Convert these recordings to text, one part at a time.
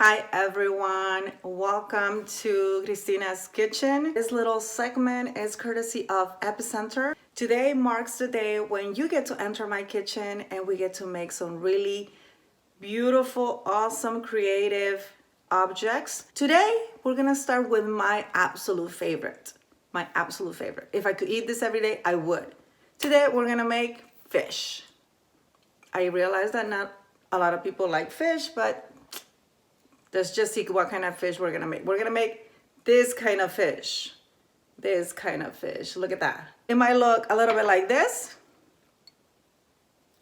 Hi everyone, welcome to Cristina's Kitchen. This little segment is courtesy of EPACENTER. Today marks the day when you get to enter my kitchen and we get to make some really beautiful, awesome, creative objects. Today we're gonna start with my absolute favorite. My absolute favorite. If I could eat this every day, I would. Today we're gonna make fish. I realize that not a lot of people like fish, but let's just see what kind of fish we're gonna make. We're gonna make this kind of fish. This kind of fish. Look at that. It might look a little bit like this.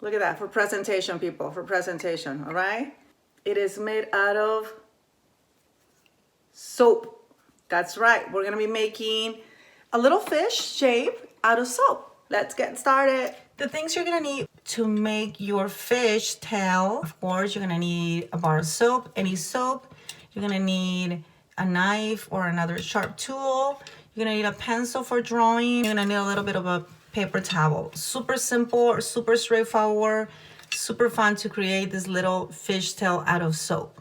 Look at that, for presentation, people, for presentation, all right? It is made out of soap. That's right. We're gonna be making a little fish shape out of soap. Let's get started. The things you're gonna need to make your fish tail, of course, you're gonna need a bar of soap, any soap. You're gonna need a knife or another sharp tool. You're gonna need a pencil for drawing. You're gonna need a little bit of a paper towel. Super simple, super straightforward, super fun to create this little fish tail out of soap.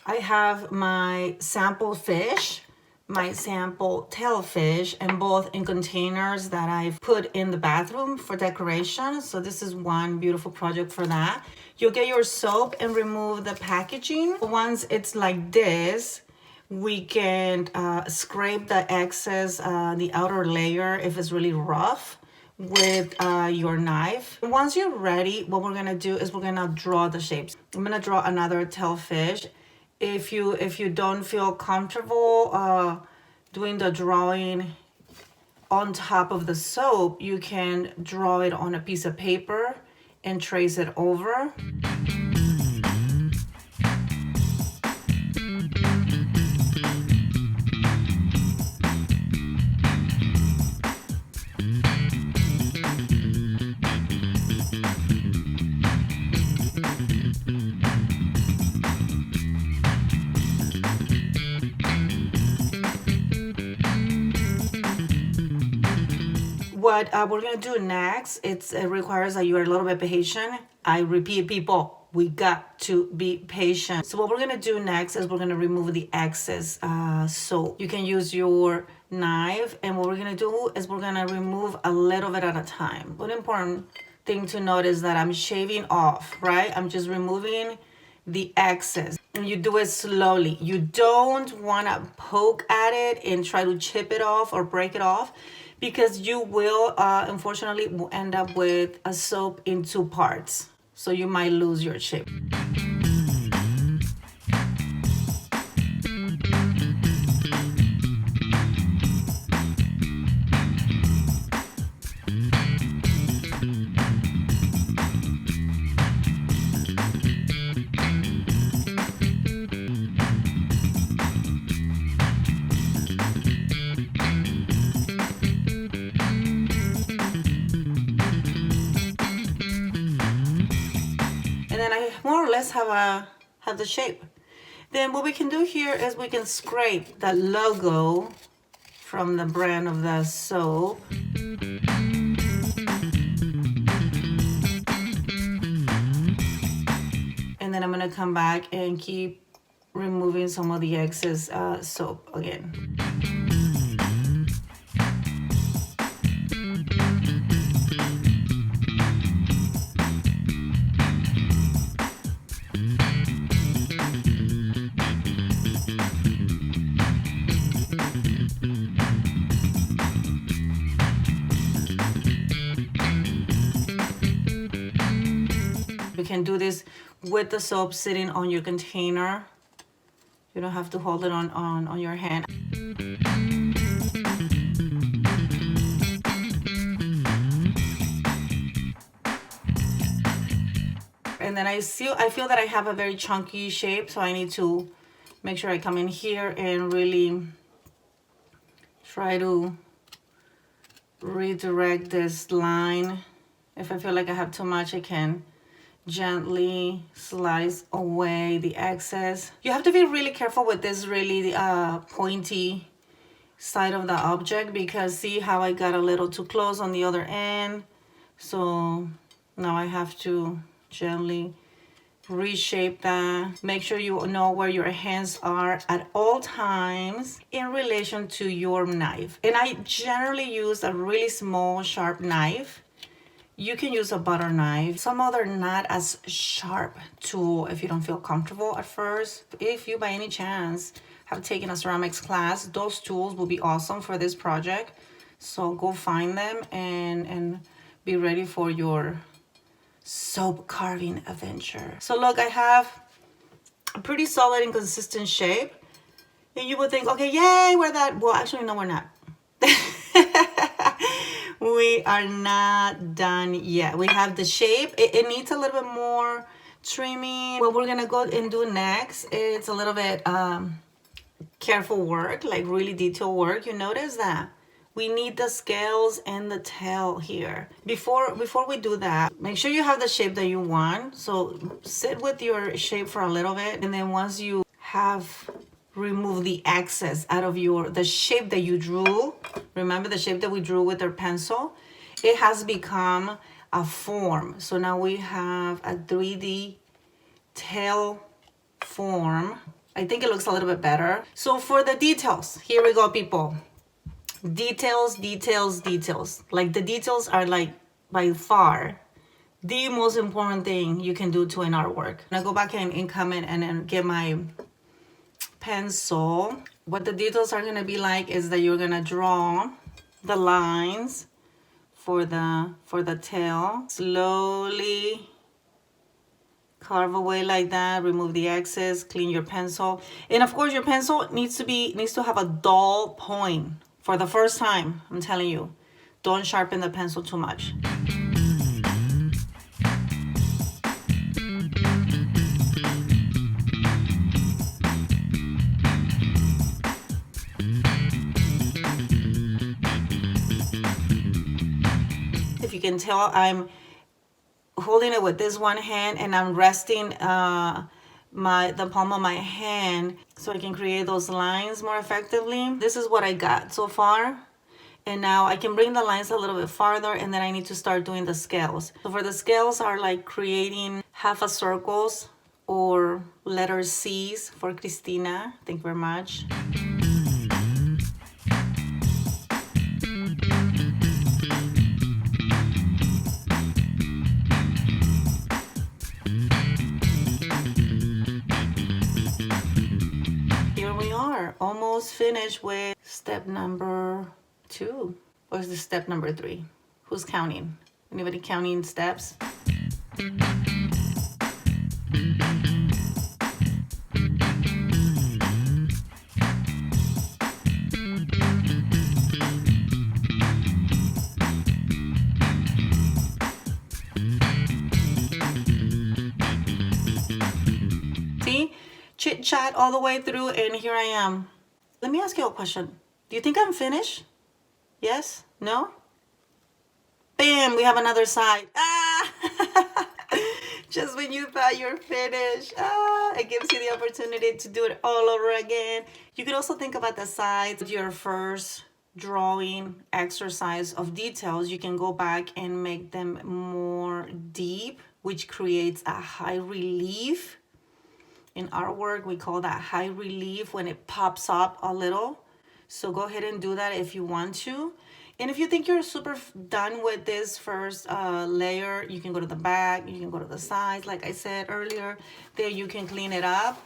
I have my sample fish, my sample tail fish, and both in containers that I've put in the bathroom for decoration. So this is one beautiful project for that. You'll get your soap and remove the packaging. Once it's like this, we can scrape the excess, the outer layer if it's really rough with your knife. Once you're ready, what we're gonna do is we're gonna draw the shapes. I'm gonna draw another tail fish. If you don't feel comfortable doing the drawing on top of the soap, you can draw it on a piece of paper and trace it over. What we're gonna do next, it requires that you are a little bit patient. I repeat, people, we got to be patient. So what we're gonna do next is we're gonna remove the excess soap. You can use your knife, and what we're gonna do is we're gonna remove a little bit at a time. One important thing to note is that I'm shaving off, right? I'm just removing the excess. And you do it slowly. You don't wanna poke at it and try to chip it off or break it off, because you will, unfortunately, end up with a soap in two parts. So you might lose your shape. And then I more or less have the shape. Then what we can do here is we can scrape the logo from the brand of the soap. And then I'm gonna come back and keep removing some of the excess soap again. You can do this with the soap sitting on your container. You don't have to hold it on your hand. And then I feel that I have a very chunky shape, so I need to make sure I come in here and really try to redirect this line. If I feel like I have too much, I can gently slice away the excess. You have to be really careful with this really pointy side of the object, because see how I got a little too close on the other end. So now I have to gently reshape that. Make sure you know where your hands are at all times in relation to your knife. And I generally use a really small, sharp knife. You can use a butter knife, some other not as sharp tool if you don't feel comfortable at first. If you by any chance have taken a ceramics class, those tools will be awesome for this project. So go find them and be ready for your soap carving adventure. So look, I have a pretty solid and consistent shape. And you would think, okay, yay, we're that. Well, actually, no, we're not. We are not done yet. We have the shape. It needs a little bit more trimming. What we're gonna go and do next, it's a little bit careful work, like really detailed work. You notice that we need the scales and the tail here. Before we do that, make sure you have the shape that you want. So sit with your shape for a little bit, and then once you have removed the excess out of the shape that you drew, remember the shape that we drew with our pencil, it has become a form. So now we have a 3D tail form. I think it looks a little bit better. So for the details, here we go, people. Details, details, details. Like the details are like by far the most important thing you can do to an artwork. Now go back and come in and then get my pencil. What the details are gonna be like is that you're gonna draw the lines for the tail. Slowly carve away like that, remove the excess, clean your pencil. And of course your pencil needs to have a dull point. For the first time, I'm telling you, don't sharpen the pencil too much. If you can tell, I'm holding it with this one hand and I'm resting the palm of my hand so I can create those lines more effectively. This is what I got so far. And now I can bring the lines a little bit farther, and then I need to start doing the scales. So for the scales are like creating half a circles or letter C's for Cristina. Thank you very much. Almost finished with step number 2. Or is this step number 3? Who's counting? Anybody counting steps? See? Chit chat all the way through, and here I am. Let me ask you a question. Do you think I'm finished? Yes? No? Bam! We have another side. Ah! Just when you thought you're finished. Ah! It gives you the opportunity to do it all over again. You could also think about the sides of your first drawing exercise of details. You can go back and make them more deep, which creates a high relief. In artwork, we call that high relief when it pops up a little. So go ahead and do that if you want to. And if you think you're super done with this first layer, you can go to the back, you can go to the sides, like I said earlier. There you can clean it up.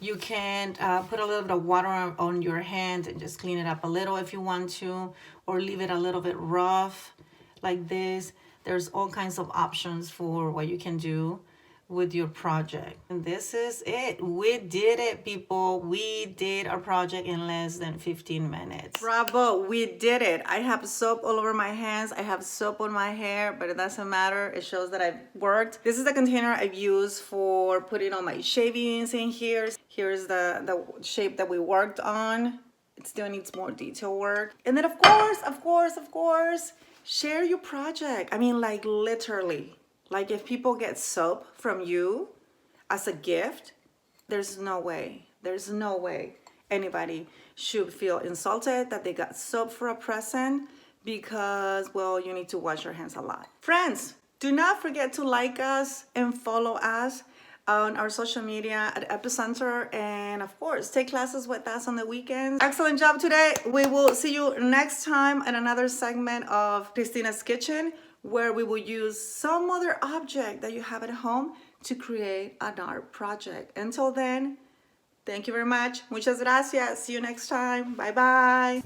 You can put a little bit of water on your hand and just clean it up a little if you want to, or leave it a little bit rough like this. There's all kinds of options for what you can do with your project. And this is it. We did it, people. We did our project in less than 15 minutes. Bravo, we did it. I have soap all over my hands. I have soap on my hair, but it doesn't matter. It shows that I've worked. This is the container I've used for putting all my shavings in here. Here's the shape that we worked on. It still needs more detail work. And then of course, share your project. I mean, like literally. Like if people get soap from you as a gift, there's no way anybody should feel insulted that they got soap for a present because, well, you need to wash your hands a lot. Friends, Do not forget to like us and follow us on our social media at EPACENTER, and of course, take classes with us on the weekends. Excellent job today. We will see you next time in another segment of Cristina's Kitchen, where we will use some other object that you have at home to create an art project. Until then, thank you very much. Muchas gracias. See you next time. Bye bye.